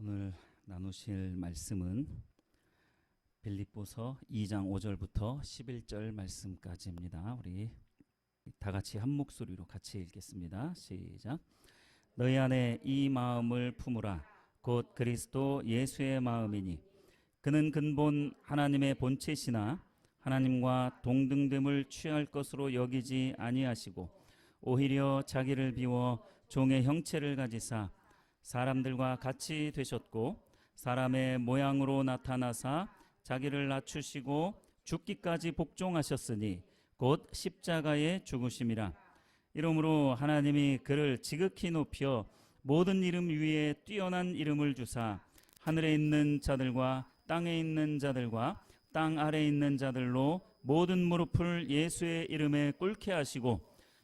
오늘 나누실 말씀은 빌립보서 2장 5절부터 11절 말씀까지입니다. 우리 다 같이 한 목소리로 같이 읽겠습니다. 시작. 너희 안에 이 마음을 품으라. 곧 그리스도 예수의 마음이니 그는 근본 하나님의 본체시나 하나님과 동등됨을 취할 것으로 여기지 아니하시고 오히려 자기를 비워 종의 형체를 가지사 사람들과 같이 되셨고 사람의 모양으로 나타나사 자기를 낮추시고 죽기까지 복종하셨으니 곧 십자가의 죽으심이라. 이러므로 하나님이 그를 지극히 높여 모든 이름 위에 뛰어난 이름을 주사 하늘에 있는 자들과 땅에 있는 자들과 땅 아래에 있는 자들로 모든 무릎을 예수의 이름에 꿇게 하시고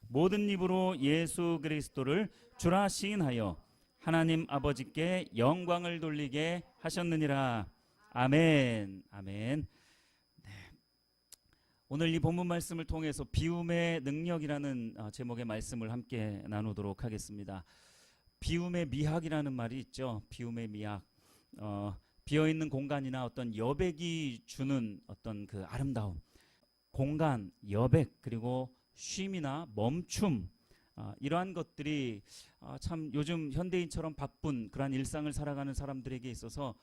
모든 입으로 예수 그리스도를 주라 시인하여 하나님 아버지께 영광을 돌리게 하셨느니라. 아멘. 아멘. 네. 오늘 이 본문 말씀을 통해서 비움의 능력이라는 제목의 말씀을 함께 나누도록 하겠습니다. 비움의 미학이라는 말이 있죠. 비움의 미학. 비어있는 공간이나 어떤 여백이 주는 어떤 그 아름다움, 공간, 여백, 그리고 쉼이나 멈춤, 이러한 것들이 참 요즘 현대인처럼 바쁜 그러한 일상을 살아가는 사람들에게 있어서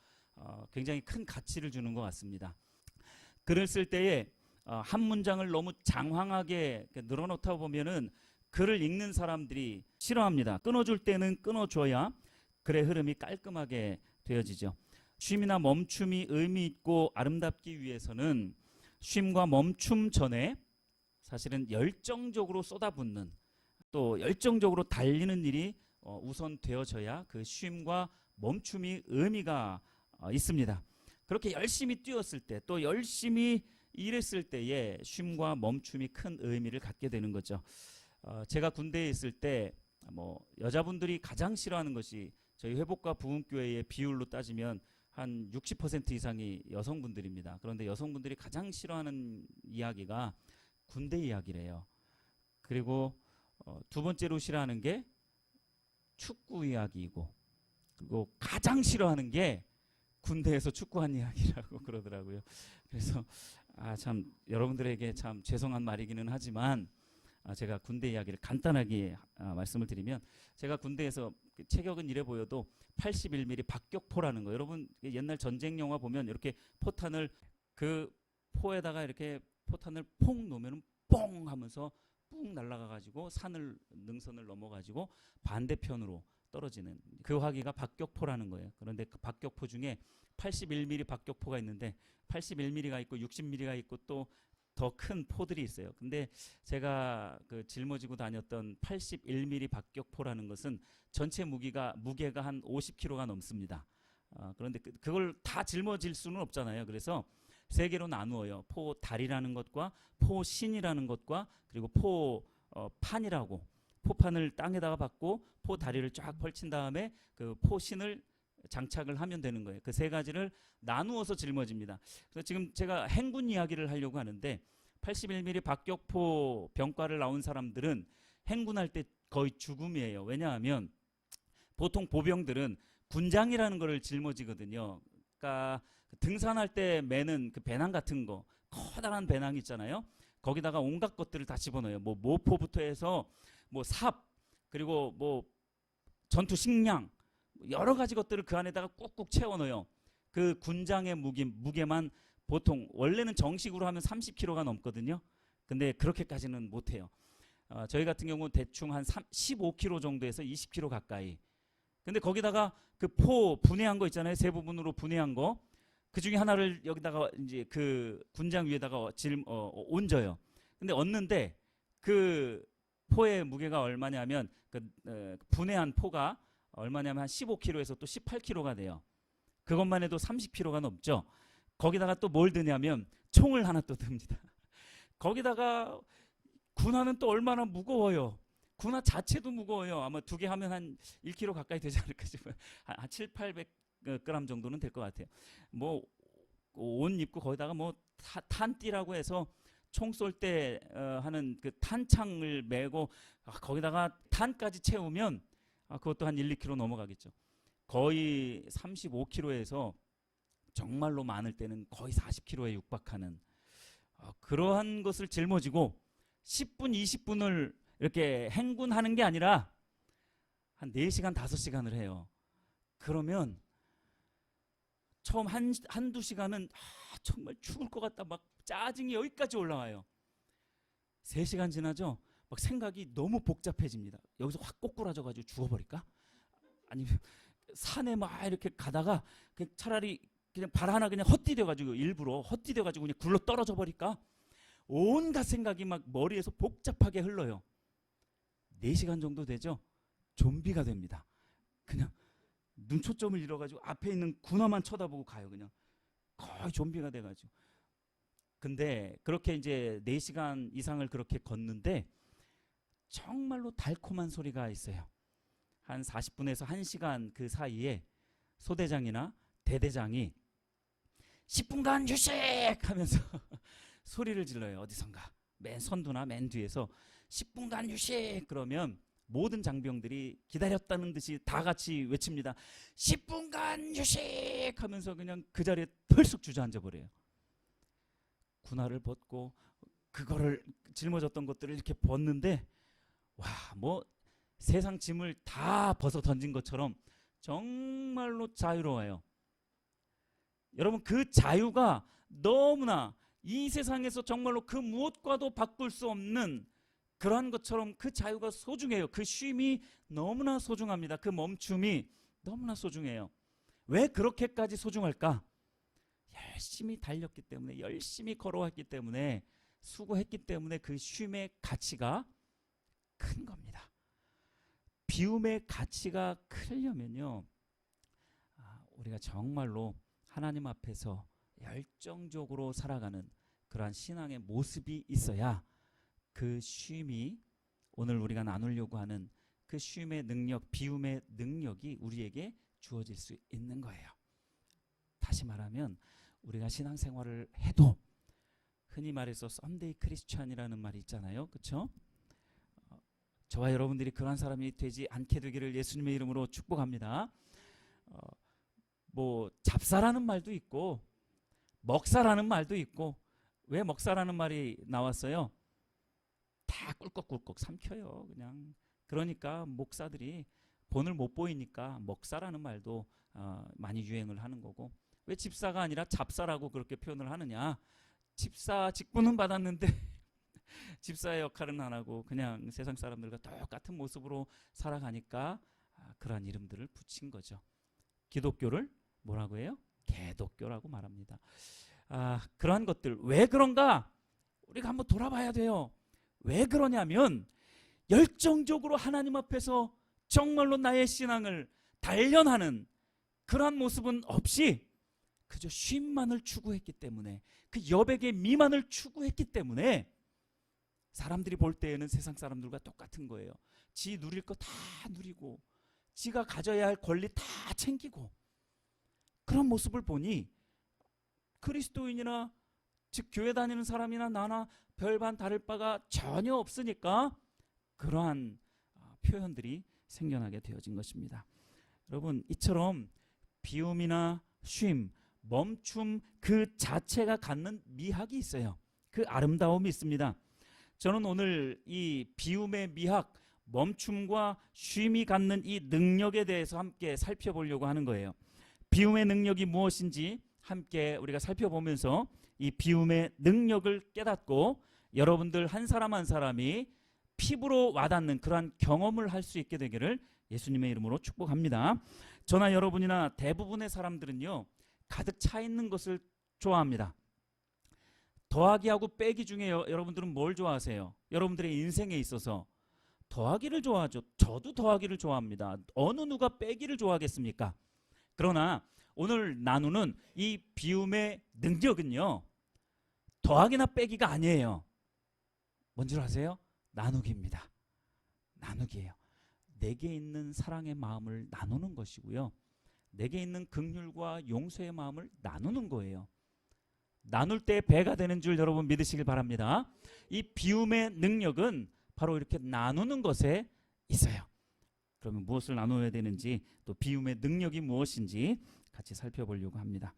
굉장히 큰 가치를 주는 것 같습니다. 글을 쓸 때에 한 문장을 너무 장황하게 늘어놓다 보면은 글을 읽는 사람들이 싫어합니다. 끊어줄 때는 끊어줘야 글의 흐름이 깔끔하게 되어지죠. 쉼이나 멈춤이 의미 있고 아름답기 위해서는 쉼과 멈춤 전에 사실은 열정적으로 쏟아붓는 또 열정적으로 달리는 일이 우선 되어져야 그 쉼과 멈춤이 의미가 있습니다. 그렇게 열심히 뛰었을 때 또 열심히 일했을 때에 쉼과 멈춤이 큰 의미를 갖게 되는 거죠. 제가 군대에 있을 때 여자분들이 가장 싫어하는 것이 저희 회복과 부흥교회의 비율로 따지면 한 60% 이상이 여성분들입니다. 그런데 여성분들이 가장 싫어하는 이야기가 군대 이야기래요. 그리고 두 번째로 싫어하는 게 축구 이야기이고, 그리고 가장 싫어하는 게 군대에서 축구한 이야기라고 그러더라고요. 그래서 참 여러분들에게 참 죄송한 말이기는 하지만 제가 군대 이야기를 간단하게 말씀을 드리면, 제가 군대에서 체격은 이래 보여도 81mm 박격포라는 거, 여러분 옛날 전쟁 영화 보면 이렇게 포탄을 그 포에다가 이렇게 포탄을 퐁 놓으면 뽕 하면서 뿡 날아가가지고 능선을 넘어가지고 반대편으로 떨어지는 그 화기가 박격포라는 거예요. 그런데 그 박격포 중에 81mm 박격포가 있는데 81mm가 있고 60mm가 있고 또 더 큰 포들이 있어요. 근데 제가 그 짊어지고 다녔던 81mm 박격포라는 것은 전체 무게가 한 50kg가 넘습니다. 그런데 그걸 다 짊어질 수는 없잖아요. 그래서 세 개로 나누어요. 포다리라는 것과 포신이라는 것과 그리고 포판이라고, 포판을 땅에다가 박고 포다리를 쫙 펼친 다음에 그 포신을 장착을 하면 되는 거예요. 그 세 가지를 나누어서 짊어집니다. 그래서 지금 제가 행군 이야기를 하려고 하는데 81mm 박격포 병과를 나온 사람들은 행군할 때 거의 죽음이에요. 왜냐하면 보통 보병들은 군장이라는 거를 짊어지거든요. 그러니까 등산할 때 매는 그 배낭 같은 거, 커다란 배낭 있잖아요. 거기다가 온갖 것들을 다 집어넣어요. 모포부터 해서 삽, 그리고 전투 식량, 여러 가지 것들을 그 안에다가 꾹꾹 채워 넣어요. 그 군장의 무게만 보통 원래는 정식으로 하면 30kg가 넘거든요. 근데 그렇게까지는 못해요. 저희 같은 경우는 대충 한 15kg 정도에서 20kg 가까이. 근데 거기다가 그 포 분해한 거 있잖아요. 세 부분으로 분해한 거. 그 중에 하나를 여기다가 이제 그 군장 위에다가 얹어요. 근데 얹는데 그 포의 무게가 얼마냐면 분해한 포가 얼마냐면 한 15kg에서 또 18kg가 돼요. 그것만 해도 30kg가 넘죠. 거기다가 또 뭘 드냐면 총을 하나 또 듭니다. 거기다가 군화는 또 얼마나 무거워요. 군화 자체도 무거워요. 아마 두 개 하면 한 1kg 가까이 되지 않을까 싶어요. 한 700~800g 정도는 될 것 같아요. 옷 입고 거기다가 탄띠라고 해서 총 쏠 때 하는 그 탄창을 메고 거기다가 탄까지 채우면 그것도 한 1~2kg 넘어가겠죠. 거의 35kg에서 정말로 많을 때는 거의 40kg에 육박하는 그러한 것을 짊어지고 10분, 20분을 이렇게 행군하는 게 아니라 한 4시간, 5시간을 해요. 그러면 처음 한두 시간은 정말 죽을 것 같다. 막 짜증이 여기까지 올라와요. 3시간 지나죠? 막 생각이 너무 복잡해집니다. 여기서 확 꼬꾸라져가지고 죽어버릴까? 아니면 산에 막 이렇게 가다가 그냥 차라리 그냥 발 하나 그냥 헛디뎌가지고 일부러 헛디뎌가지고 그냥 굴러 떨어져 버릴까? 온갖 생각이 막 머리에서 복잡하게 흘러요. 4시간 정도 되죠? 좀비가 됩니다. 그냥 눈초점을 잃어가지고 앞에 있는 군화만 쳐다보고 가요. 그냥 거의 좀비가 돼가지고. 근데 그렇게 이제 4시간 이상을 그렇게 걷는데 정말로 달콤한 소리가 있어요. 한 40분에서 1시간 그 사이에 소대장이나 대대장이 10분간 휴식 하면서 소리를 질러요. 어디선가 맨 선두나 맨 뒤에서 10분간 휴식. 그러면 모든 장병들이 기다렸다는 듯이 다 같이 외칩니다. 10분간 휴식 하면서 그냥 그 자리에 털썩 주저앉아 버려요. 군화를 벗고 그거를 짊어졌던 것들을 이렇게 벗는데 와, 뭐 세상 짐을 다 벗어 던진 것처럼 정말로 자유로워요. 여러분, 그 자유가 너무나 이 세상에서 정말로 그 무엇과도 바꿀 수 없는 그러한 것처럼 그 자유가 소중해요. 그 쉼이 너무나 소중합니다. 그 멈춤이 너무나 소중해요. 왜 그렇게까지 소중할까? 열심히 달렸기 때문에, 열심히 걸어왔기 때문에, 수고했기 때문에 그 쉼의 가치가 큰 겁니다. 비움의 가치가 크려면요, 우리가 정말로 하나님 앞에서 열정적으로 살아가는 그러한 신앙의 모습이 있어야 그 쉼이, 오늘 우리가 나누려고 하는 그 쉼의 능력, 비움의 능력이 우리에게 주어질 수 있는 거예요. 다시 말하면 우리가 신앙생활을 해도 흔히 말해서 썬데이 크리스찬이라는 말이 있잖아요. 그렇죠? 저와 여러분들이 그런 사람이 되지 않게 되기를 예수님의 이름으로 축복합니다. 뭐 잡사라는 말도 있고 먹사라는 말도 있고. 왜 먹사라는 말이 나왔어요? 다 꿀꺽꿀꺽 삼켜요. 그냥. 그러니까 목사들이 본을 못 보이니까 먹사라는 말도 많이 유행을 하는 거고. 왜 집사가 아니라 잡사라고 그렇게 표현을 하느냐? 집사 직분은 받았는데 집사의 역할은 안 하고 그냥 세상 사람들과 똑같은 모습으로 살아가니까 그러한 이름들을 붙인 거죠. 기독교를 뭐라고 해요? 개독교라고 말합니다. 그러한 것들, 왜 그런가? 우리가 한번 돌아봐야 돼요. 왜 그러냐면 열정적으로 하나님 앞에서 정말로 나의 신앙을 단련하는 그러한 모습은 없이 그저 쉼만을 추구했기 때문에, 그 여백의 미만을 추구했기 때문에 사람들이 볼 때에는 세상 사람들과 똑같은 거예요. 지 누릴 거 다 누리고 지가 가져야 할 권리 다 챙기고, 그런 모습을 보니 그리스도인이나 즉 교회 다니는 사람이나 나나 별반 다를 바가 전혀 없으니까 그러한 표현들이 생겨나게 되어진 것입니다. 여러분, 이처럼 비움이나 쉼, 멈춤 그 자체가 갖는 미학이 있어요. 그 아름다움이 있습니다. 저는 오늘 이 비움의 미학, 멈춤과 쉼이 갖는 이 능력에 대해서 함께 살펴보려고 하는 거예요. 비움의 능력이 무엇인지 함께 우리가 살펴보면서 이 비움의 능력을 깨닫고 여러분들 한 사람 한 사람이 피부로 와닿는 그러한 경험을 할 수 있게 되기를 예수님의 이름으로 축복합니다. 저나 여러분이나 대부분의 사람들은요, 가득 차 있는 것을 좋아합니다. 더하기하고 빼기 중에 여러분들은 뭘 좋아하세요? 여러분들의 인생에 있어서 더하기를 좋아하죠. 저도 더하기를 좋아합니다. 어느 누가 빼기를 좋아하겠습니까? 그러나 오늘 나누는 이 비움의 능력은요, 더하기나 빼기가 아니에요. 뭔지 아세요? 나누기입니다. 나누기예요. 내게 있는 사랑의 마음을 나누는 것이고요, 내게 있는 긍휼과 용서의 마음을 나누는 거예요. 나눌 때 배가 되는 줄 여러분 믿으시길 바랍니다. 이 비움의 능력은 바로 이렇게 나누는 것에 있어요. 그러면 무엇을 나눠야 되는지, 또 비움의 능력이 무엇인지 같이 살펴보려고 합니다.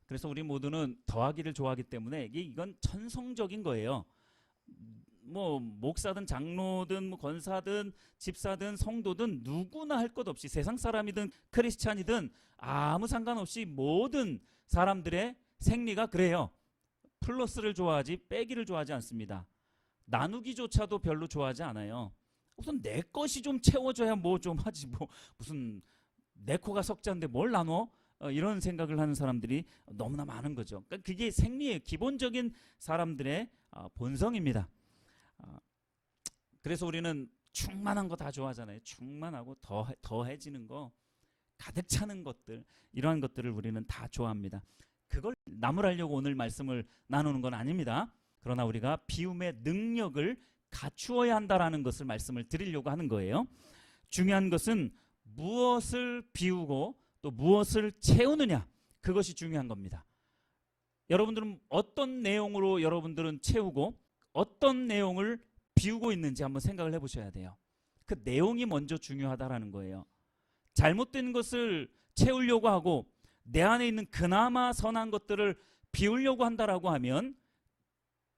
그래서 우리 모두는 더하기를 좋아하기 때문에 이건 천성적인 거예요. 뭐 목사든 장로든 뭐 권사든 집사든 성도든 누구나 할 것 없이, 세상 사람이든 크리스찬이든 아무 상관없이 모든 사람들의 생리가 그래요. 플러스를 좋아하지 빼기를 좋아하지 않습니다. 나누기조차도 별로 좋아하지 않아요. 우선 내 것이 좀 채워져야 뭐 좀 하지, 뭐 무슨 내 코가 석자인데 뭘 나눠? 이런 생각을 하는 사람들이 너무나 많은 거죠. 그러니까 그게 생리의 기본적인 사람들의 본성입니다. 그래서 우리는 충만한 거 다 좋아하잖아요. 충만하고 더해지는 거, 가득 차는 것들, 이러한 것들을 우리는 다 좋아합니다. 그걸 나무라려고 오늘 말씀을 나누는 건 아닙니다. 그러나 우리가 비움의 능력을 갖추어야 한다라는 것을 말씀을 드리려고 하는 거예요. 중요한 것은 무엇을 비우고 또 무엇을 채우느냐, 그것이 중요한 겁니다. 여러분들은 어떤 내용으로 여러분들은 채우고 어떤 내용을 비우고 있는지 한번 생각을 해보셔야 돼요. 그 내용이 먼저 중요하다라는 거예요. 잘못된 것을 채우려고 하고 내 안에 있는 그나마 선한 것들을 비우려고 한다라고 하면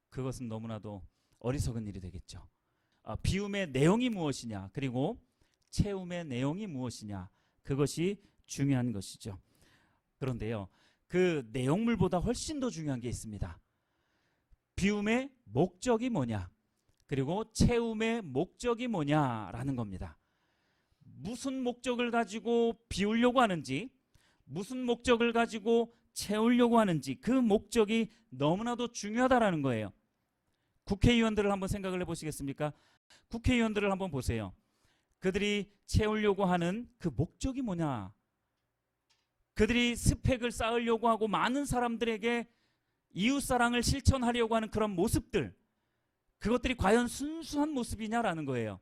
그것은 너무나도 어리석은 일이 되겠죠. 비움의 내용이 무엇이냐, 그리고 채움의 내용이 무엇이냐, 그것이 중요한 것이죠. 그런데요, 그 내용물보다 훨씬 더 중요한 게 있습니다. 비움의 목적이 뭐냐, 그리고 채움의 목적이 뭐냐라는 겁니다. 무슨 목적을 가지고 비우려고 하는지, 무슨 목적을 가지고 채우려고 하는지, 그 목적이 너무나도 중요하다라는 거예요. 국회의원들을 한번 생각을 해보시겠습니까? 국회의원들을 한번 보세요. 그들이 채우려고 하는 그 목적이 뭐냐, 그들이 스펙을 쌓으려고 하고 많은 사람들에게 이웃사랑을 실천하려고 하는 그런 모습들, 그것들이 과연 순수한 모습이냐라는 거예요.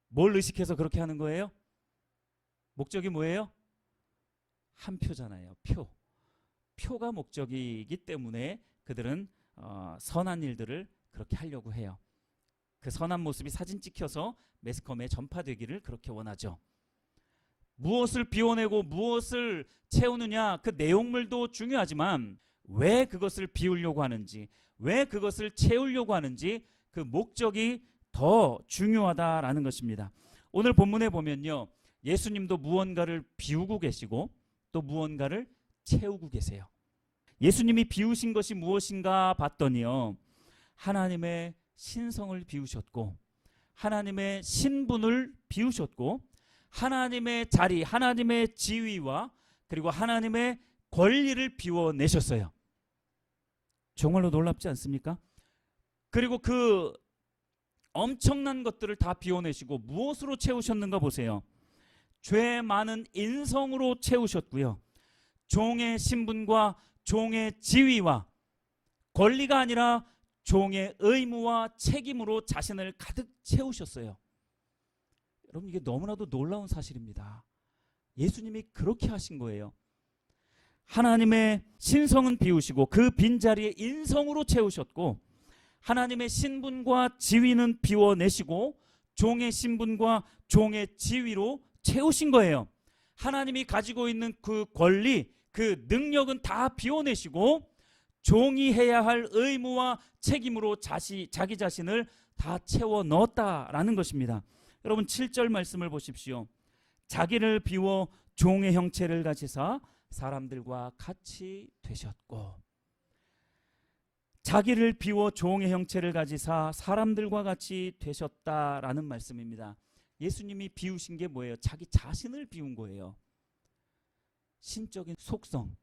뭘 의식해서 그렇게 하는 거예요? 목적이 뭐예요? 한 표잖아요. 표가 목적이기 때문에 그들은 선한 일들을 그렇게 하려고 해요. 그 선한 모습이 사진 찍혀서 매스컴에 전파되기를 그렇게 원하죠. 무엇을 비워내고 무엇을 채우느냐, 그 내용물도 중요하지만 왜 그것을 비우려고 하는지, 왜 그것을 채우려고 하는지, 그 목적이 더 중요하다라는 것입니다. 오늘 본문에 보면요, 예수님도 무언가를 비우고 계시고 또 무언가를 채우고 계세요. 예수님이 비우신 것이 무엇인가 봤더니요, 하나님의 신성을 비우셨고 하나님의 신분을 비우셨고 하나님의 자리, 하나님의 지위와 그리고 하나님의 권리를 비워내셨어요. 정말로 놀랍지 않습니까? 그리고 그 엄청난 것들을 다 비워내시고 무엇으로 채우셨는가 보세요. 죄 많은 인성으로 채우셨고요, 종의 신분과 종의 지위와 권리가 아니라 종의 의무와 책임으로 자신을 가득 채우셨어요. 여러분, 이게 너무나도 놀라운 사실입니다. 예수님이 그렇게 하신 거예요. 하나님의 신성은 비우시고 그 빈자리에 인성으로 채우셨고, 하나님의 신분과 지위는 비워내시고 종의 신분과 종의 지위로 채우신 거예요. 하나님이 가지고 있는 그 권리, 그 능력은 다 비워내시고 종이 해야 할 의무와 책임으로 자기 자신을 다 채워 넣었다라는 것입니다. 여러분, 7절 말씀을 보십시오. 자기를 비워 종의 형체를 가지사 사람들과 같이 되셨고, 자기를 비워 종의 형체를 가지사 사람들과 같이 되셨다라는 말씀입니다. 예수님이 비우신 게 뭐예요? 자기 자신을 비운 거예요. 신적인 속성,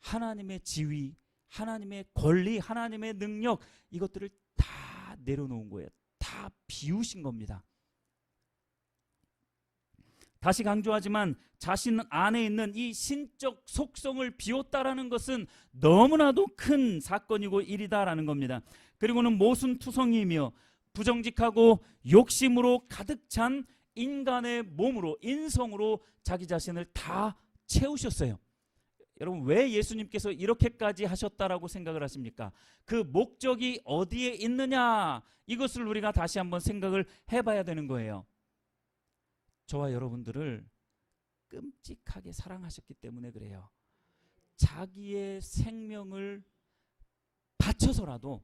하나님의 지위, 하나님의 권리, 하나님의 능력, 이것들을 다 내려놓은 거예요. 다 비우신 겁니다. 다시 강조하지만 자신 안에 있는 이 신적 속성을 비웠다라는 것은 너무나도 큰 사건이고 일이다라는 겁니다. 그리고는 모순투성이이며 부정직하고 욕심으로 가득 찬 인간의 몸으로, 인성으로 자기 자신을 다 채우셨어요. 여러분, 왜 예수님께서 이렇게까지 하셨다라고 생각을 하십니까? 그 목적이 어디에 있느냐, 이것을 우리가 다시 한번 생각을 해봐야 되는 거예요. 저와 여러분들을 끔찍하게 사랑하셨기 때문에 그래요. 자기의 생명을 바쳐서라도,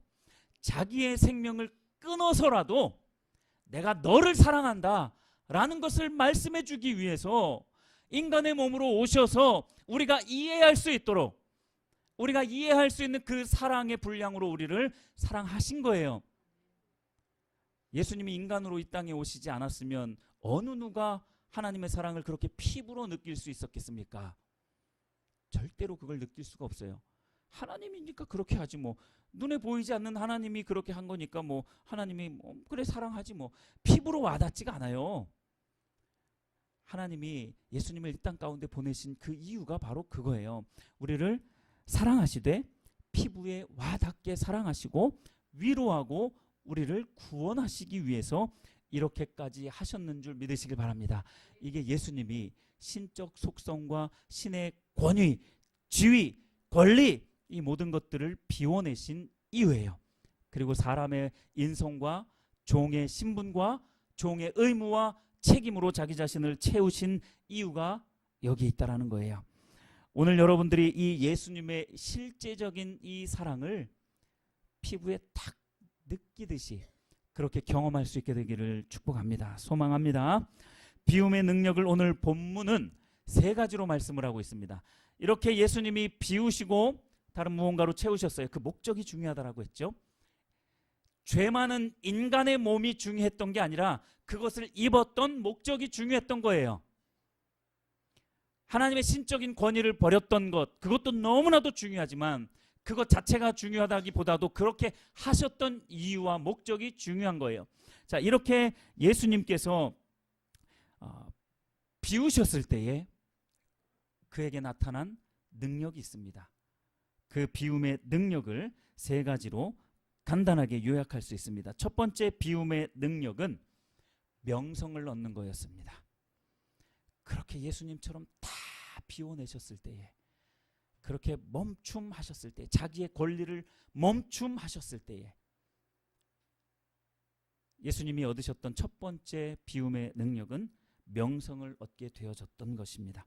자기의 생명을 끊어서라도 내가 너를 사랑한다 라는 것을 말씀해 주기 위해서 인간의 몸으로 오셔서 우리가 이해할 수 있도록, 우리가 이해할 수 있는 그 사랑의 분량으로 우리를 사랑하신 거예요. 예수님이 인간으로 이 땅에 오시지 않았으면 어느 누가 하나님의 사랑을 그렇게 피부로 느낄 수 있었겠습니까? 절대로 그걸 느낄 수가 없어요. 하나님이니까 그렇게 하지 뭐. 눈에 보이지 않는 하나님이 그렇게 한 거니까 뭐 하나님이 그래 사랑하지 뭐. 피부로 와닿지가 않아요. 하나님이 예수님을 이 땅 가운데 보내신 그 이유가 바로 그거예요. 우리를 사랑하시되 피부에 와닿게 사랑하시고 위로하고 우리를 구원하시기 위해서 이렇게까지 하셨는 줄 믿으시길 바랍니다. 이게 예수님이 신적 속성과 신의 권위, 지위, 권리, 이 모든 것들을 비워내신 이유예요. 그리고 사람의 인성과 종의 신분과 종의 의무와 책임으로 자기 자신을 채우신 이유가 여기 있다라는 거예요. 오늘 여러분들이 이 예수님의 실제적인 이 사랑을 피부에 탁 느끼듯이 그렇게 경험할 수 있게 되기를 축복합니다. 소망합니다. 비움의 능력을 오늘 본문은 세 가지로 말씀을 하고 있습니다. 이렇게 예수님이 비우시고 다른 무언가로 채우셨어요. 그 목적이 중요하다라고 했죠. 죄 많은 인간의 몸이 중요했던 게 아니라 그것을 입었던 목적이 중요했던 거예요. 하나님의 신적인 권위를 버렸던 것, 그것도 너무나도 중요하지만 그것 자체가 중요하다기보다도 그렇게 하셨던 이유와 목적이 중요한 거예요. 자, 이렇게 예수님께서 비우셨을 때에 그에게 나타난 능력이 있습니다. 그 비움의 능력을 세 가지로 간단하게 요약할 수 있습니다. 첫 번째 비움의 능력은 명성을 얻는 거였습니다. 그렇게 예수님처럼 다 비워내셨을 때에, 그렇게 멈춤하셨을 때, 자기의 권리를 멈춤하셨을 때에 예수님이 얻으셨던 첫 번째 비움의 능력은 명성을 얻게 되어졌던 것입니다.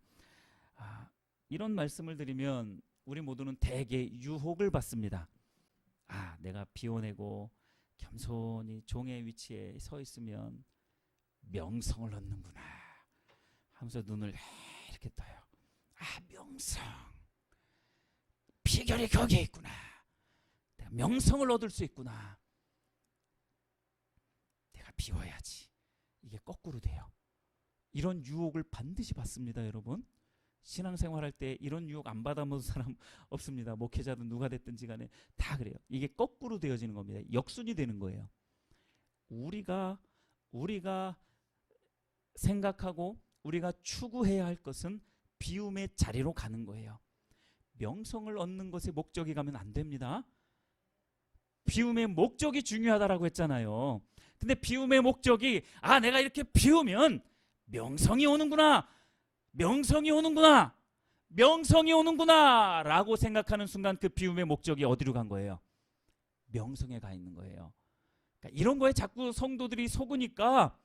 이런 말씀을 드리면 우리 모두는 대개 유혹을 받습니다. 내가 비워내고 겸손히 종의 위치에 서 있으면 명성을 얻는구나 하면서 눈을 이렇게 떠요. 명성, 비결이 거기에 있구나. 내가 명성을 얻을 수 있구나. 내가 비워야지. 이게 거꾸로 돼요. 이런 유혹을 반드시 받습니다, 여러분. 신앙생활할 때 이런 유혹 안 받아본 사람 없습니다. 목회자든 누가 됐든지 간에 다 그래요. 이게 거꾸로 되어지는 겁니다. 역순이 되는 거예요. 우리가 생각하고 우리가 추구해야 할 것은 비움의 자리로 가는 거예요. 명성을 얻는 것에 목적이 가면 안 됩니다. 비움의 목적이 중요하다라고 했잖아요. 근데 비움의 목적이 내가 이렇게 비우면 명성이 오는구나, 명성이 오는구나, 명성이 오는구나 라고 생각하는 순간 그 비움의 목적이 어디로 간 거예요? 명성에 가 있는 거예요. 그러니까 이런 거에 자꾸 성도들이 속으니까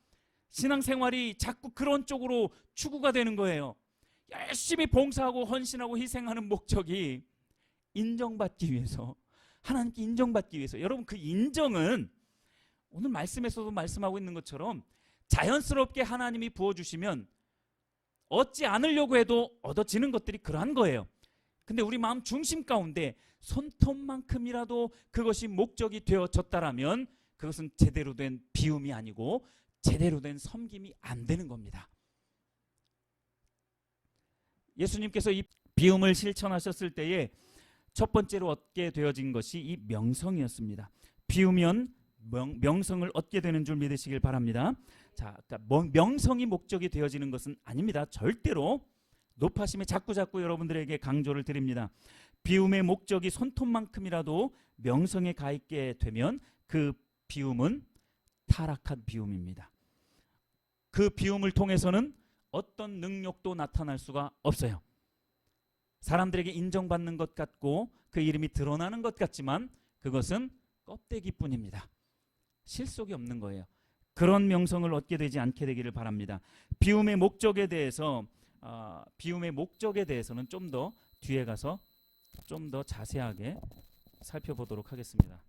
신앙생활이 자꾸 그런 쪽으로 추구가 되는 거예요. 열심히 봉사하고 헌신하고 희생하는 목적이 인정받기 위해서, 하나님께 인정받기 위해서. 여러분, 그 인정은 오늘 말씀에서도 말씀하고 있는 것처럼 자연스럽게 하나님이 부어주시면 얻지 않으려고 해도 얻어지는 것들이 그러한 거예요. 근데 우리 마음 중심 가운데 손톱만큼이라도 그것이 목적이 되어졌다라면 그것은 제대로 된 비움이 아니고 제대로 된 섬김이 안 되는 겁니다. 예수님께서 이 비움을 실천하셨을 때에 첫 번째로 얻게 되어진 것이 이 명성이었습니다. 비우면 명성을 얻게 되는 줄 믿으시길 바랍니다. 자, 그러니까 명성이 목적이 되어지는 것은 아닙니다. 절대로. 높아심에 자꾸 여러분들에게 강조를 드립니다. 비움의 목적이 손톱만큼이라도 명성에 가 있게 되면 그 비움은 타락한 비움입니다. 그 비움을 통해서는 어떤 능력도 나타날 수가 없어요. 사람들에게 인정받는 것 같고 그 이름이 드러나는 것 같지만 그것은 껍데기뿐입니다. 실속이 없는 거예요. 그런 명성을 얻게 되지 않게 되기를 바랍니다. 비움의 목적에 대해서는 좀 더 뒤에 가서 좀 더 자세하게 살펴보도록 하겠습니다.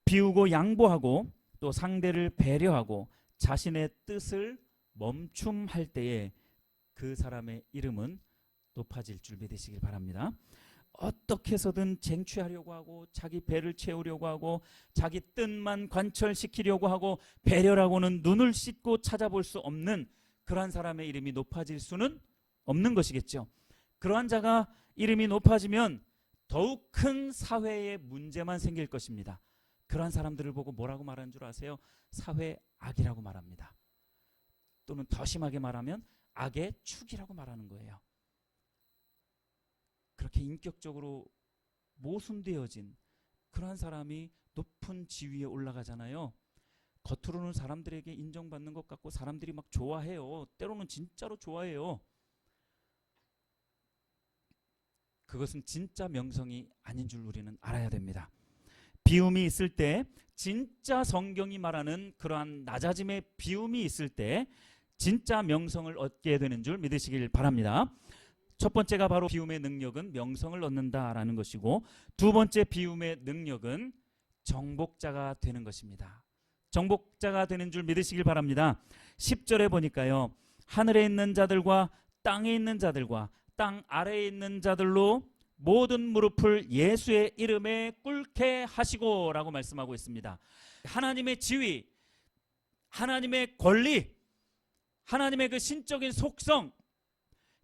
비우고 양보하고 또 상대를 배려하고 자신의 뜻을 멈춤할 때에 그 사람의 이름은 높아질 줄 믿으시길 바랍니다. 어떻게 해서든 쟁취하려고 하고 자기 배를 채우려고 하고 자기 뜻만 관철시키려고 하고 배려라고는 눈을 씻고 찾아볼 수 없는 그러한 사람의 이름이 높아질 수는 없는 것이겠죠. 그러한 자가 이름이 높아지면 더욱 큰 사회의 문제만 생길 것입니다. 그러한 사람들을 보고 뭐라고 말하는 줄 아세요? 사회 악이라고 말합니다. 또는 더 심하게 말하면 악의 축이라고 말하는 거예요. 그렇게 인격적으로 모순되어진 그러한 사람이 높은 지위에 올라가잖아요. 겉으로는 사람들에게 인정받는 것 같고 사람들이 막 좋아해요. 때로는 진짜로 좋아해요. 그것은 진짜 명성이 아닌 줄 우리는 알아야 됩니다. 비움이 있을 때, 진짜 성경이 말하는 그러한 낮아짐의 비움이 있을 때 진짜 명성을 얻게 되는 줄 믿으시길 바랍니다. 첫 번째가 바로 비움의 능력은 명성을 얻는다라는 것이고, 두 번째 비움의 능력은 정복자가 되는 것입니다. 정복자가 되는 줄 믿으시길 바랍니다. 10절에 보니까요, 하늘에 있는 자들과 땅에 있는 자들과 땅 아래에 있는 자들로 모든 무릎을 예수의 이름에 꿇게 하시고 라고 말씀하고 있습니다. 하나님의 지위, 하나님의 권리, 하나님의 그 신적인 속성,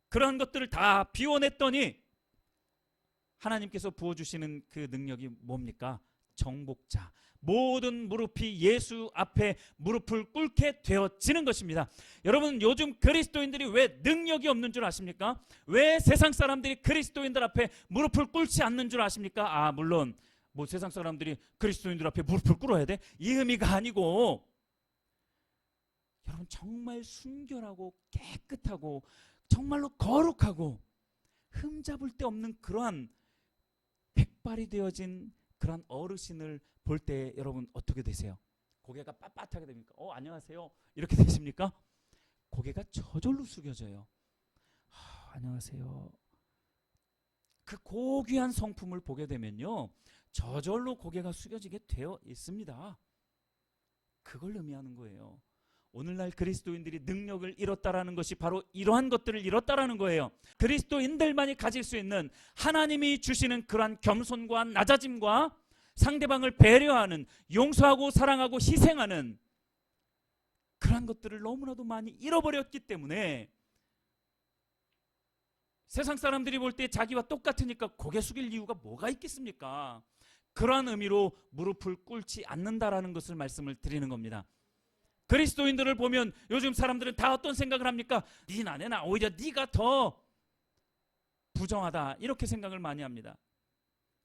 그런 것들을 다 비워냈더니 하나님께서 부어주시는 그 능력이 뭡니까? 정복자. 모든 무릎이 예수 앞에 무릎을 꿇게 되어지는 것입니다. 여러분, 요즘 그리스도인들이 왜 능력이 없는 줄 아십니까? 왜 세상 사람들이 그리스도인들 앞에 무릎을 꿇지 않는 줄 아십니까? 물론 뭐 세상 사람들이 그리스도인들 앞에 무릎을 꿇어야 돼? 이 의미가 아니고, 여러분 정말 순결하고 깨끗하고 정말로 거룩하고 흠잡을 데 없는 그러한 백발이 되어진 그러한 어르신을 볼 때 여러분 어떻게 되세요? 고개가 빳빳하게 됩니까? 안녕하세요 이렇게 되십니까? 고개가 저절로 숙여져요. 안녕하세요. 그 고귀한 성품을 보게 되면요, 저절로 고개가 숙여지게 되어 있습니다. 그걸 의미하는 거예요. 오늘날 그리스도인들이 능력을 잃었다라는 것이 바로 이러한 것들을 잃었다라는 거예요. 그리스도인들만이 가질 수 있는 하나님이 주시는 그러한 겸손과 낮아짐과 상대방을 배려하는, 용서하고 사랑하고 희생하는 그러한 것들을 너무나도 많이 잃어버렸기 때문에 세상 사람들이 볼 때 자기와 똑같으니까 고개 숙일 이유가 뭐가 있겠습니까? 그러한 의미로 무릎을 꿇지 않는다라는 것을 말씀을 드리는 겁니다. 그리스도인들을 보면 요즘 사람들은 다 어떤 생각을 합니까? 니나 내나 오히려 네가 더 부정하다, 이렇게 생각을 많이 합니다.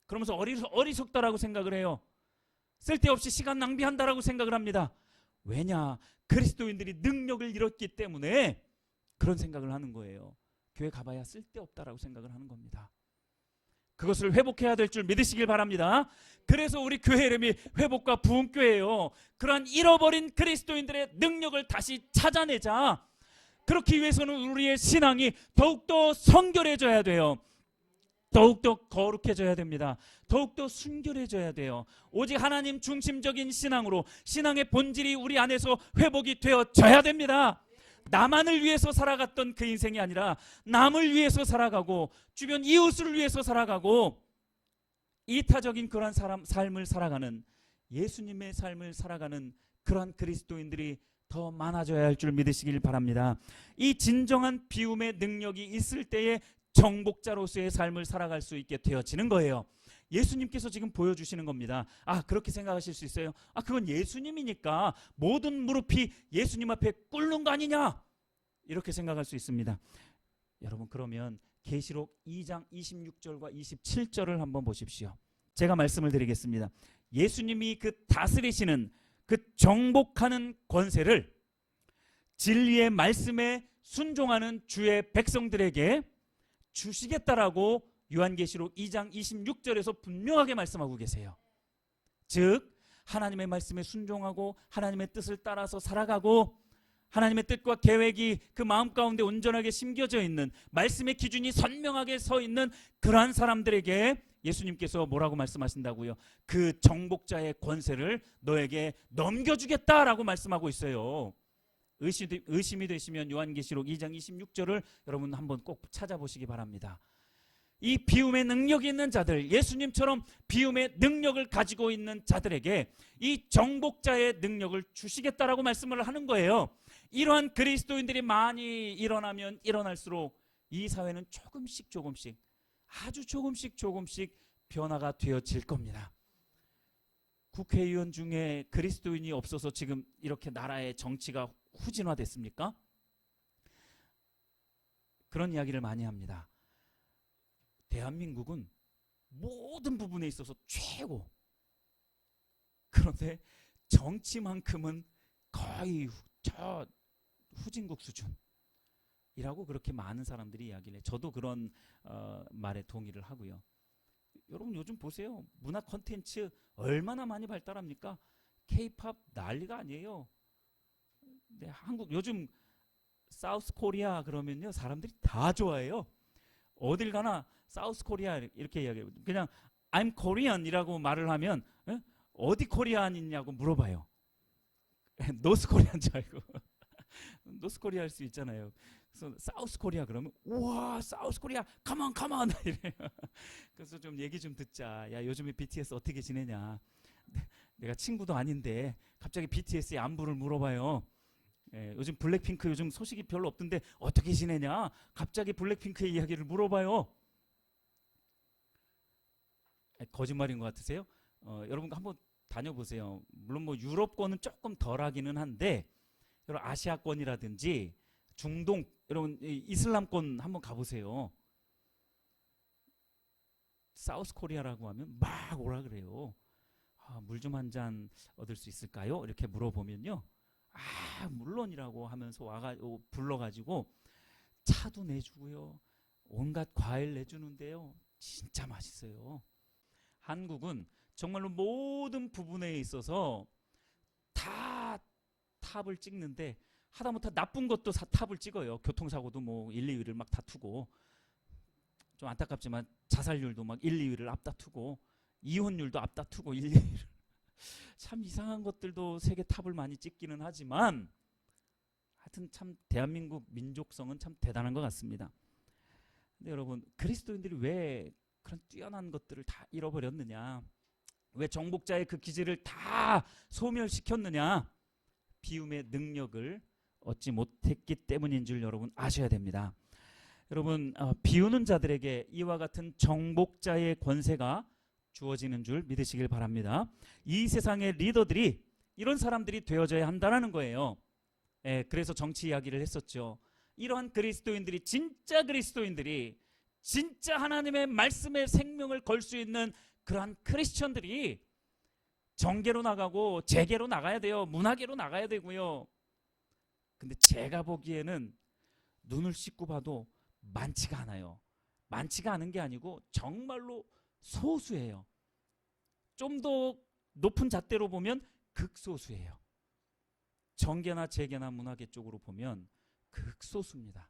그러면서 어리석다라고 생각을 해요. 쓸데없이 시간 낭비한다라고 생각을 합니다. 왜냐? 그리스도인들이 능력을 잃었기 때문에 그런 생각을 하는 거예요. 교회 가봐야 쓸데없다라고 생각을 하는 겁니다. 그것을 회복해야 될 줄 믿으시길 바랍니다. 그래서 우리 교회 이름이 회복과 부흥교회예요. 그러한 잃어버린 그리스도인들의 능력을 다시 찾아내자. 그렇기 위해서는 우리의 신앙이 더욱더 성결해져야 돼요. 더욱더 거룩해져야 됩니다. 더욱더 순결해져야 돼요. 오직 하나님 중심적인 신앙으로 신앙의 본질이 우리 안에서 회복이 되어져야 됩니다. 나만을 위해서 살아갔던 그 인생이 아니라 남을 위해서 살아가고 주변 이웃을 위해서 살아가고 이타적인 그러한 삶을 살아가는, 예수님의 삶을 살아가는 그러한 그리스도인들이 더 많아져야 할 줄 믿으시길 바랍니다. 이 진정한 비움의 능력이 있을 때에 정복자로서의 삶을 살아갈 수 있게 되어지는 거예요. 예수님께서 지금 보여주시는 겁니다. 그렇게 생각하실 수 있어요. 그건 예수님이니까 모든 무릎이 예수님 앞에 꿇는 거 아니냐, 이렇게 생각할 수 있습니다. 여러분, 그러면 계시록 2장 26절과 27절을 한번 보십시오. 제가 말씀을 드리겠습니다. 예수님이 그 다스리시는 그 정복하는 권세를 진리의 말씀에 순종하는 주의 백성들에게 주시겠다라고 요한계시록 2장 26절에서 분명하게 말씀하고 계세요. 즉 하나님의 말씀에 순종하고 하나님의 뜻을 따라서 살아가고 하나님의 뜻과 계획이 그 마음 가운데 온전하게 심겨져 있는, 말씀의 기준이 선명하게 서 있는 그러한 사람들에게 예수님께서 뭐라고 말씀하신다고요? 그 정복자의 권세를 너에게 넘겨주겠다라고 말씀하고 있어요. 의심이 되시면 요한계시록 2장 26절을 여러분 한번 꼭 찾아보시기 바랍니다. 이 비움의 능력이 있는 자들, 예수님처럼 비움의 능력을 가지고 있는 자들에게 이 정복자의 능력을 주시겠다라고 말씀을 하는 거예요. 이러한 그리스도인들이 많이 일어나면 일어날수록 이 사회는 조금씩 아주 조금씩 변화가 되어질 겁니다. 국회의원 중에 그리스도인이 없어서 지금 이렇게 나라의 정치가 후진화됐습니까? 그런 이야기를 많이 합니다. 대한민국은 모든 부분에 있어서 최고. 그런데 정치만큼은 거의 저 후진국 수준이라고 그렇게 많은 사람들이 이야기를 해요. 저도 그런 말에 동의를 하고요. 여러분 요즘 보세요. 문화 콘텐츠 얼마나 많이 발달합니까? K-팝 난리가 아니에요. 네, 한국 요즘 사우스 코리아 그러면요 사람들이 다 좋아해요. 어딜 가나 사우스 코리아 이렇게 이야기해요. 그냥 I'm Korean이라고 말을 하면 어디 코리안이냐고 물어봐요. 노스 코리아인 줄 알고 노스 코리아 할 수 있잖아요. 그래서 사우스 코리아 그러면 우와 사우스 코리아 컴온 이래요. 그래서 좀 얘기 좀 듣자. 야 요즘에 BTS 어떻게 지내냐. 내가 친구도 아닌데 갑자기 BTS의 안부를 물어봐요. 요즘 블랙핑크 요즘 소식이 별로 없던데 어떻게 지내냐. 갑자기 블랙핑크의 이야기를 물어봐요. 거짓말인 것 같으세요? 여러분 한번 다녀보세요. 물론 뭐 유럽권은 조금 덜하기는 한데 여러분 아시아권이라든지 중동 여러분 이슬람권 한번 가보세요. 사우스 코리아라고 하면 막 오라 그래요. 물 좀 한 잔 얻을 수 있을까요? 이렇게 물어보면요. 물론이라고 하면서 와가지고 불러가지고 차도 내주고요. 온갖 과일 내주는데요. 진짜 맛있어요. 한국은 정말로 모든 부분에 있어서 다 탑을 찍는데 하다못해 나쁜 것도 탑을 찍어요. 교통사고도 뭐 1, 2위를 막 다투고 좀 안타깝지만 자살률도 막 1, 2위를 앞다투고 이혼율도 앞다투고 1, 2위를 참 이상한 것들도 세계 탑을 많이 찍기는 하지만 하여튼 참 대한민국 민족성은 참 대단한 것 같습니다. 근데 여러분 그리스도인들이 왜 그런 뛰어난 것들을 다 잃어버렸느냐, 왜 정복자의 그 기질을 다 소멸시켰느냐, 비움의 능력을 얻지 못했기 때문인 줄 여러분 아셔야 됩니다. 여러분 비우는 자들에게 이와 같은 정복자의 권세가 주어지는 줄 믿으시길 바랍니다. 이 세상의 리더들이 이런 사람들이 되어져야 한다는 거예요. 그래서 정치 이야기를 했었죠. 이러한 그리스도인들이 진짜 그리스도인들이 진짜 하나님의 말씀에 생명을 걸 수 있는 그러한 크리스천들이 정계로 나가고 재계로 나가야 돼요. 문화계로 나가야 되고요. 근데 제가 보기에는 눈을 씻고 봐도 많지가 않아요. 많지가 않은 게 아니고 정말로 소수예요. 좀 더 높은 잣대로 보면 극소수예요. 정계나 재계나 문화계 쪽으로 보면 극소수입니다.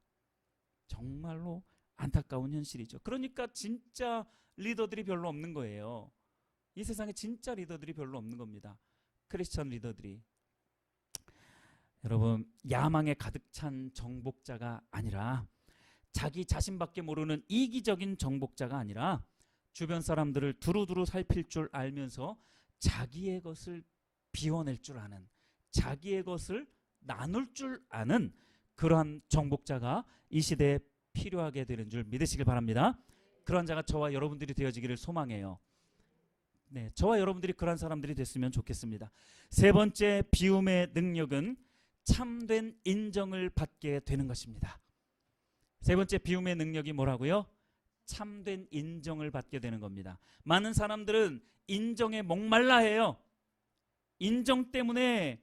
정말로 안타까운 현실이죠. 그러니까 진짜 리더들이 별로 없는 거예요. 이 세상에 진짜 리더들이 별로 없는 겁니다. 크리스천 리더들이. 여러분 야망에 가득 찬 정복자가 아니라, 자기 자신밖에 모르는 이기적인 정복자가 아니라 주변 사람들을 두루두루 살필 줄 알면서 자기의 것을 비워낼 줄 아는, 자기의 것을 나눌 줄 아는 그러한 정복자가 이 시대에 필요하게 되는 줄 믿으시길 바랍니다. 그러한 자가 저와 여러분들이 되어지기를 소망해요. 네, 저와 여러분들이 그러한 사람들이 됐으면 좋겠습니다. 세 번째 비움의 능력은 참된 인정을 받게 되는 것입니다. 세 번째 비움의 능력이 뭐라고요? 참된 인정을 받게 되는 겁니다. 많은 사람들은 인정에 목말라 해요. 인정 때문에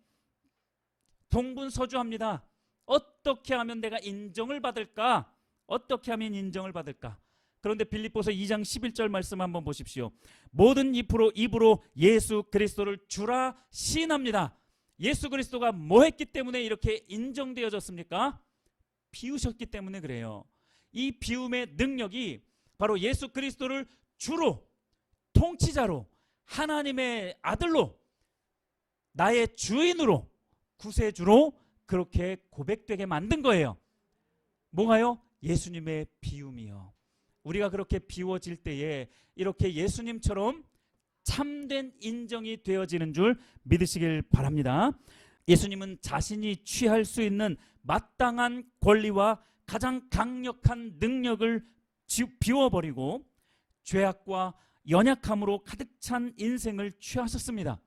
동분서주합니다. 어떻게 하면 내가 인정을 받을까? 어떻게 하면 인정을 받을까? 그런데 빌립보서 2장 11절 말씀 한번 보십시오. 모든 입으로 예수 그리스도를 주라 시인합니다. 예수 그리스도가 뭐 했기 때문에 이렇게 인정되어졌습니까? 비우셨기 때문에 그래요. 이 비움의 능력이 바로 예수 그리스도를 주로, 통치자로, 하나님의 아들로, 나의 주인으로, 구세주로 그렇게 고백되게 만든 거예요. 뭐가요? 예수님의 비움이요. 우리가 그렇게 비워질 때에 이렇게 예수님처럼 참된 인정이 되어지는 줄 믿으시길 바랍니다. 예수님은 자신이 취할 수 있는 마땅한 권리와 가장 강력한 능력을 비워버리고 죄악과 연약함으로 가득 찬 인생을 취하셨습니다.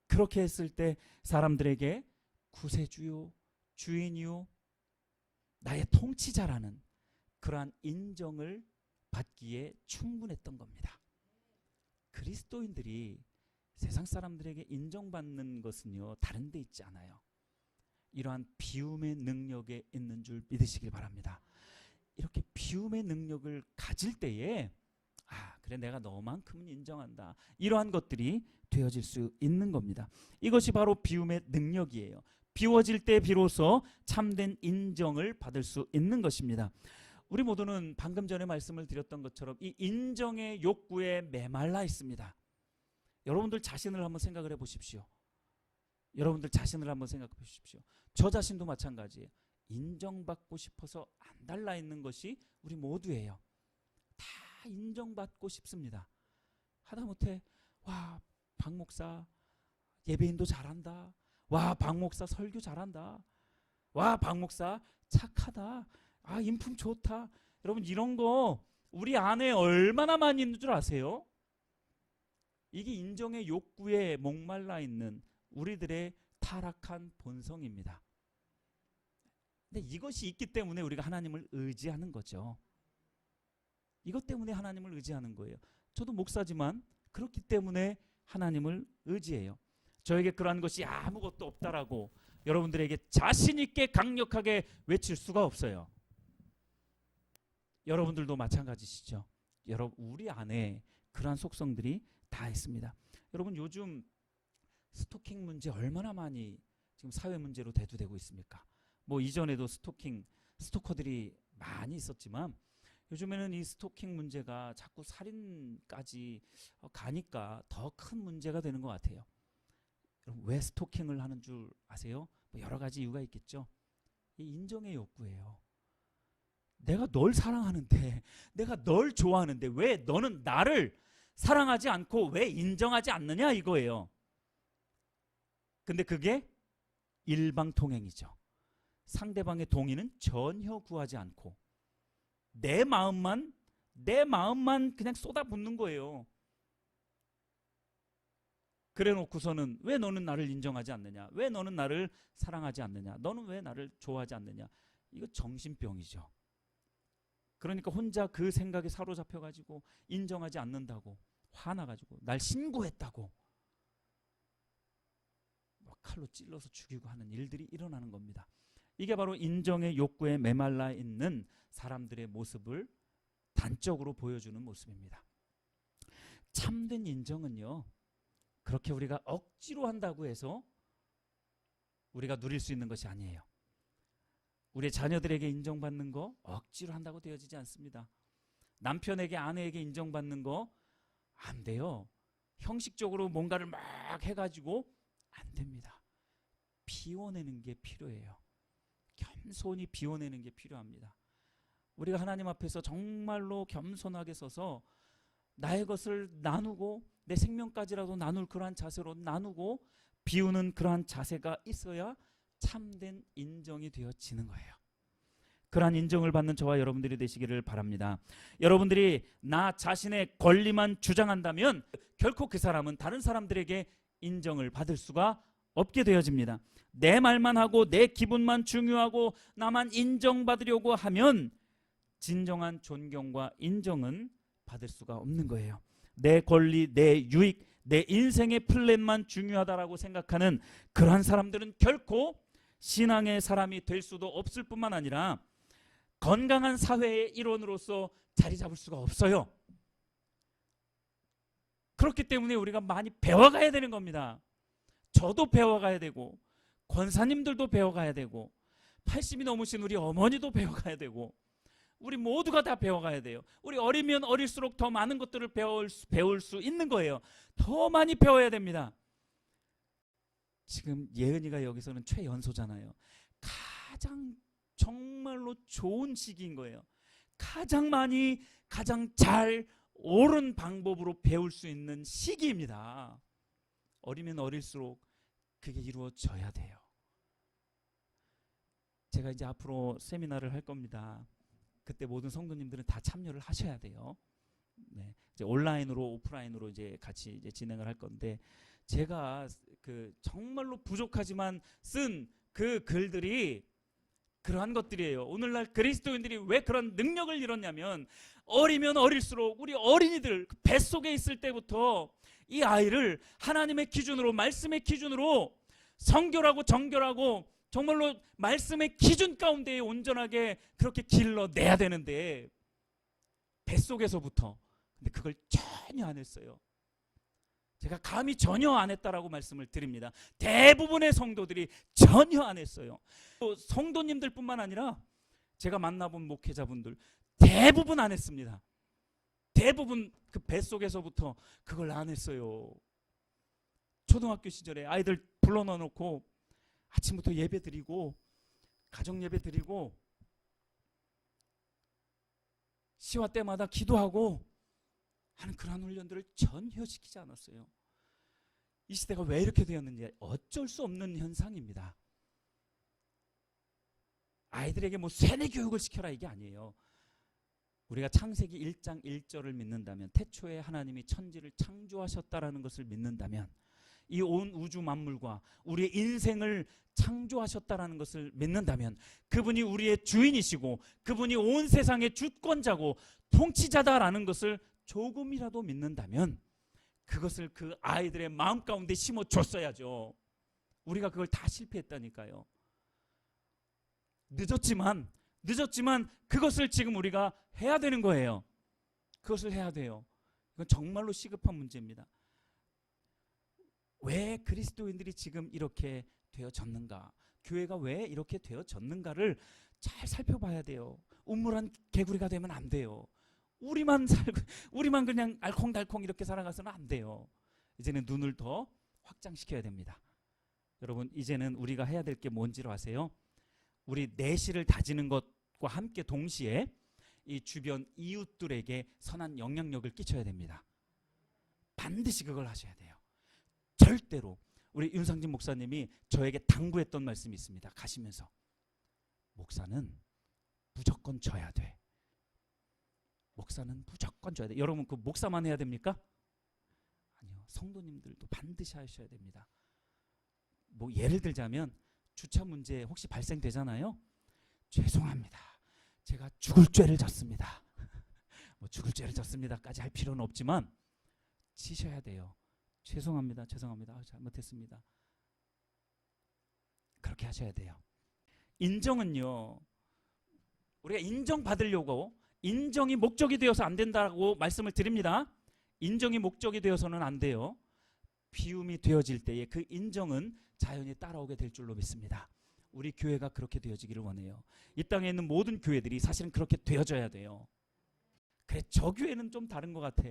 그렇게 했을 때 사람들에게 구세주요, 주인이요, 나의 통치자라는 그러한 인정을 받기에 충분했던 겁니다. 그리스도인들이 세상 사람들에게 인정받는 것은요, 다른 데 있지 않아요. 이러한 비움의 능력에 있는 줄 믿으시길 바랍니다. 이렇게 비움의 능력을 가질 때에 그래, 내가 너만큼은 인정한다, 이러한 것들이 되어질 수 있는 겁니다. 이것이 바로 비움의 능력이에요. 비워질 때 비로소 참된 인정을 받을 수 있는 것입니다. 우리 모두는 방금 전에 말씀을 드렸던 것처럼 이 인정의 욕구에 메말라 있습니다. 여러분들 자신을 한번 생각을 해보십시오. 여러분들 자신을 한번 생각해 보십시오. 저 자신도 마찬가지예요. 인정받고 싶어서 안 달라 있는 것이 우리 모두예요. 다 인정받고 싶습니다. 하다못해 와, 박 목사 예배인도 잘한다. 와, 박 목사 설교 잘한다. 와, 박 목사 착하다. 인품 좋다. 여러분, 이런 거 우리 안에 얼마나 많이 있는 줄 아세요? 이게 인정의 욕구에 목말라 있는 우리들의 타락한 본성입니다. 근데 이것이 있기 때문에 우리가 하나님을 의지하는 거죠. 이것 때문에 하나님을 의지하는 거예요. 저도 목사지만 그렇기 때문에 하나님을 의지해요. 저에게 그러한 것이 아무것도 없다라고 여러분들에게 자신 있게 강력하게 외칠 수가 없어요. 여러분들도 마찬가지시죠. 우리 안에 그러한 속성들이 다 있습니다. 여러분, 요즘 스토킹 문제 얼마나 많이 지금 사회 문제로 대두되고 있습니까? 뭐 이전에도 스토커들이 많이 있었지만 요즘에는 이 스토킹 문제가 자꾸 살인까지 가니까 더 큰 문제가 되는 것 같아요. 여러분, 왜 스토킹을 하는 줄 아세요? 뭐 여러 가지 이유가 있겠죠. 이 인정의 욕구예요. 내가 널 사랑하는데, 내가 널 좋아하는데 왜 너는 나를 사랑하지 않고 왜 인정하지 않느냐, 이거예요. 근데 그게 일방통행이죠. 상대방의 동의는 전혀 구하지 않고 내 마음만 그냥 쏟아붓는 거예요. 그래 놓고서는 왜 너는 나를 인정하지 않느냐, 왜 너는 나를 사랑하지 않느냐, 너는 왜 나를 좋아하지 않느냐. 이거 정신병이죠. 그러니까 혼자 그 생각에 사로잡혀가지고 인정하지 않는다고 화나가지고 날 신고했다고 칼로 찔러서 죽이고 하는 일들이 일어나는 겁니다. 이게 바로 인정의 욕구에 메말라 있는 사람들의 모습을 단적으로 보여주는 모습입니다. 참된 인정은요, 그렇게 우리가 억지로 한다고 해서 우리가 누릴 수 있는 것이 아니에요. 우리의 자녀들에게 인정받는 거 억지로 한다고 되어지지 않습니다. 남편에게, 아내에게 인정받는 거 안 돼요. 형식적으로 뭔가를 막 해가지고 안 됩니다. 비워내는 게 필요해요. 겸손히 비워내는 게 필요합니다. 우리가 하나님 앞에서 정말로 겸손하게 서서 나의 것을 나누고 내 생명까지라도 나눌 그러한 자세로 나누고 비우는 그러한 자세가 있어야 참된 인정이 되어지는 거예요. 그러한 인정을 받는 저와 여러분들이 되시기를 바랍니다. 여러분들이 나 자신의 권리만 주장한다면 결코 그 사람은 다른 사람들에게 인정을 받을 수가 없게 되어집니다. 내 말만 하고 내 기분만 중요하고 나만 인정받으려고 하면 진정한 존경과 인정은 받을 수가 없는 거예요. 내 권리, 내 유익, 내 인생의 플랜만 중요하다라고 생각하는 그러한 사람들은 결코 신앙의 사람이 될 수도 없을 뿐만 아니라 건강한 사회의 일원으로서 자리 잡을 수가 없어요. 그렇기 때문에 우리가 많이 배워가야 되는 겁니다. 저도 배워가야 되고 권사님들도 배워가야 되고 80이 넘으신 우리 어머니도 배워가야 되고 우리 모두가 다 배워가야 돼요. 우리 어리면 어릴수록 더 많은 것들을 배울 수 있는 거예요. 더 많이 배워야 됩니다. 지금 예은이가 여기서는 최연소잖아요. 가장 정말로 좋은 시기인 거예요. 가장 많이 가장 잘 옳은 방법으로 배울 수 있는 시기입니다. 어리면 어릴수록 그게 이루어져야 돼요. 제가 이제 앞으로 세미나를 할 겁니다. 그때 모든 성도님들은 다 참여를 하셔야 돼요. 네, 이제 온라인으로 오프라인으로 이제 같이 이제 진행을 할 건데 제가 그 정말로 부족하지만 쓴 그 글들이 그러한 것들이에요. 오늘날 그리스도인들이 왜 그런 능력을 이뤘냐면 어리면 어릴수록 우리 어린이들 뱃속에 있을 때부터 이 아이를 하나님의 기준으로 말씀의 기준으로 성결하고 정결하고 정말로 말씀의 기준 가운데 온전하게 그렇게 길러내야 되는데 뱃속에서부터 근데 그걸 전혀 안 했어요. 제가 감히 전혀 안 했다라고 말씀을 드립니다. 대부분의 성도들이 전혀 안 했어요. 또 성도님들 뿐만 아니라 제가 만나본 목회자분들 대부분 안 했습니다. 대부분 그 뱃속에서부터 그걸 안 했어요. 초등학교 시절에 아이들 불러넣어 놓고 아침부터 예배 드리고 가정 예배 드리고 시화 때마다 기도하고 하는 그런 훈련들을 전혀 시키지 않았어요. 이 시대가 왜 이렇게 되었는지 어쩔 수 없는 현상입니다. 아이들에게 뭐 세뇌 교육을 시켜라 이게 아니에요. 우리가 창세기 1장 1절을 믿는다면 태초에 하나님이 천지를 창조하셨다라는 것을 믿는다면 이 온 우주 만물과 우리의 인생을 창조하셨다라는 것을 믿는다면 그분이 우리의 주인이시고 그분이 온 세상의 주권자고 통치자다라는 것을 조금이라도 믿는다면 그것을 그 아이들의 마음 가운데 심어줬어야죠. 우리가 그걸 다 실패했다니까요. 늦었지만 그것을 지금 우리가 해야 되는 거예요. 그것을 해야 돼요. 이건 정말로 시급한 문제입니다. 왜 그리스도인들이 지금 이렇게 되어졌는가? 교회가 왜 이렇게 되어졌는가를 잘 살펴봐야 돼요. 우물한 개구리가 되면 안 돼요. 우리만 그냥 알콩달콩 이렇게 살아가서는 안 돼요. 이제는 눈을 더 확장시켜야 됩니다. 여러분 이제는 우리가 해야 될 게 뭔지를 아세요? 우리 내실을 다지는 것과 함께 동시에 이 주변 이웃들에게 선한 영향력을 끼쳐야 됩니다. 반드시 그걸 하셔야 돼요. 절대로 우리 윤상진 목사님이 저에게 당부했던 말씀이 있습니다. 가시면서 목사는 무조건 져야 돼. 목사는 무조건 져야 돼. 여러분 그 목사만 해야 됩니까? 아니요. 성도님들도 반드시 하셔야 됩니다. 뭐 예를 들자면 주차 문제 혹시 발생되잖아요. 죄송합니다. 제가 죽을 죄를 졌습니다. 뭐 죽을 죄를 졌습니다까지 할 필요는 없지만 지셔야 돼요. 죄송합니다. 잘못했습니다. 그렇게 하셔야 돼요. 인정은요. 우리가 인정받으려고 인정이 목적이 되어서 안 된다고 말씀을 드립니다. 인정이 목적이 되어서는 안 돼요. 비움이 되어질 때에 그 인정은 자연히 따라오게 될 줄로 믿습니다. 우리 교회가 그렇게 되어지기를 원해요. 이 땅에 있는 모든 교회들이 사실은 그렇게 되어져야 돼요. 그래 저 교회는 좀 다른 것 같아.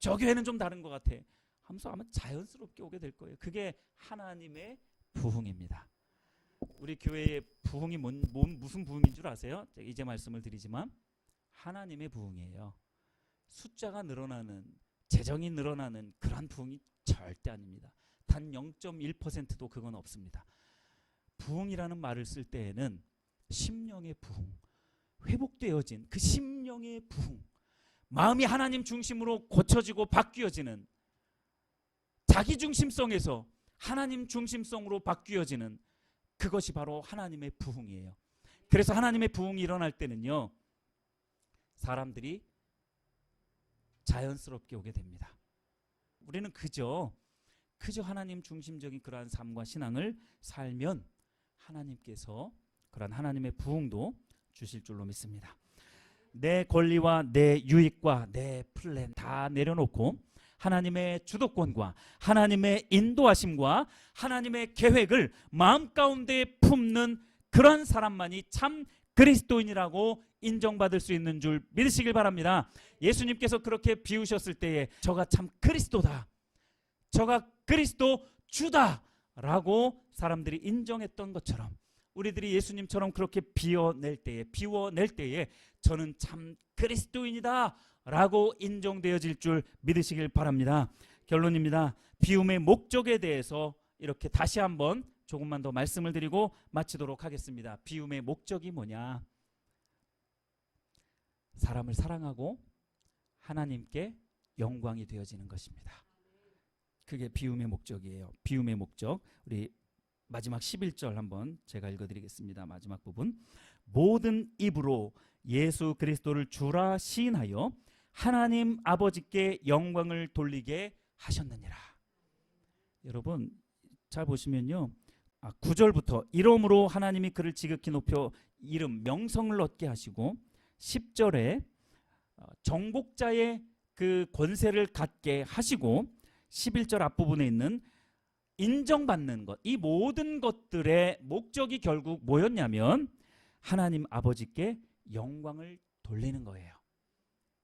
저 교회는 좀 다른 것 같아. 하면서 아마 자연스럽게 오게 될 거예요. 그게 하나님의 부흥입니다. 우리 교회의 부흥이 무슨 부흥인 줄 아세요? 이제 말씀을 드리지만 하나님의 부흥이에요. 숫자가 늘어나는 재정이 늘어나는 그런 부흥이 절대 아닙니다. 단 0.1%도 그건 없습니다. 부흥이라는 말을 쓸 때에는 심령의 부흥, 회복되어진 그 심령의 부흥, 마음이 하나님 중심으로 고쳐지고 바뀌어지는 자기 중심성에서 하나님 중심성으로 바뀌어지는 그것이 바로 하나님의 부흥이에요. 그래서 하나님의 부흥이 일어날 때는요 사람들이 자연스럽게 오게 됩니다. 우리는 그저 하나님 중심적인 그러한 삶과 신앙을 살면 하나님께서 그러한 하나님의 부흥도 주실 줄로 믿습니다. 내 권리와 내 유익과 내 플랜 다 내려놓고 하나님의 주도권과 하나님의 인도하심과 하나님의 계획을 마음 가운데 품는 그런 사람만이 참 그리스도인이라고 인정받을 수 있는 줄 믿으시길 바랍니다. 예수님께서 그렇게 비우셨을 때에 저가 참 그리스도다, 저가 그리스도 주다 라고 사람들이 인정했던 것처럼 우리들이 예수님처럼 그렇게 비워낼 때에 저는 참 그리스도인이다 라고 인정되어질 줄 믿으시길 바랍니다. 결론입니다. 비움의 목적에 대해서 이렇게 다시 한번 조금만 더 말씀을 드리고 마치도록 하겠습니다. 비움의 목적이 뭐냐? 사람을 사랑하고 하나님께 영광이 되어지는 것입니다. 그게 비움의 목적이에요. 비움의 목적. 우리 마지막 11절 한번 제가 읽어드리겠습니다. 마지막 부분. 모든 입으로 예수 그리스도를 주라 시인하여 하나님 아버지께 영광을 돌리게 하셨느니라. 여러분 잘 보시면요, 9절부터 이러므로 하나님이 그를 지극히 높여 이름 명성을 얻게 하시고 10절에 정복자의 그 권세를 갖게 하시고 11절 앞부분에 있는 인정받는 것, 이 모든 것들의 목적이 결국 뭐였냐면 하나님 아버지께 영광을 돌리는 거예요.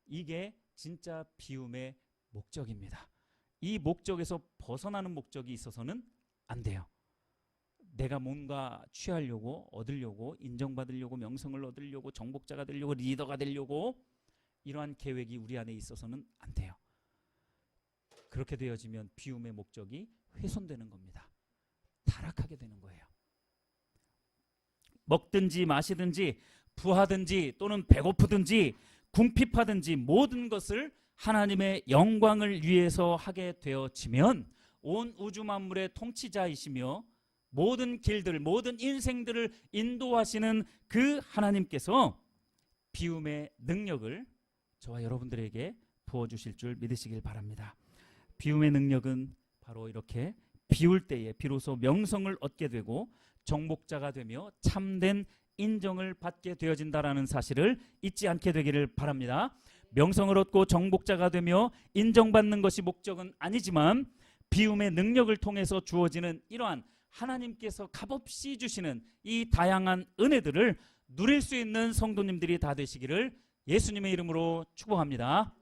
이게 진짜 비움의 목적입니다. 이 목적에서 벗어나는 목적이 있어서는 안 돼요. 내가 뭔가 취하려고, 얻으려고, 인정받으려고, 명성을 얻으려고, 정복자가 되려고, 리더가 되려고 이러한 계획이 우리 안에 있어서는 안 돼요. 그렇게 되어지면 비움의 목적이 훼손되는 겁니다. 타락하게 되는 거예요. 먹든지 마시든지 부하든지 또는 배고프든지 궁핍하든지 모든 것을 하나님의 영광을 위해서 하게 되어지면 온 우주 만물의 통치자이시며 모든 길들, 모든 인생들을 인도하시는 그 하나님께서 비움의 능력을 저와 여러분들에게 부어주실 줄 믿으시길 바랍니다. 비움의 능력은 바로 이렇게 비울 때에 비로소 명성을 얻게 되고 정복자가 되며 참된 인정을 받게 되어진다라는 사실을 잊지 않게 되기를 바랍니다. 명성을 얻고 정복자가 되며 인정받는 것이 목적은 아니지만 비움의 능력을 통해서 주어지는 이러한 하나님께서 값없이 주시는 이 다양한 은혜들을 누릴 수 있는 성도님들이 다 되시기를 예수님의 이름으로 축복합니다.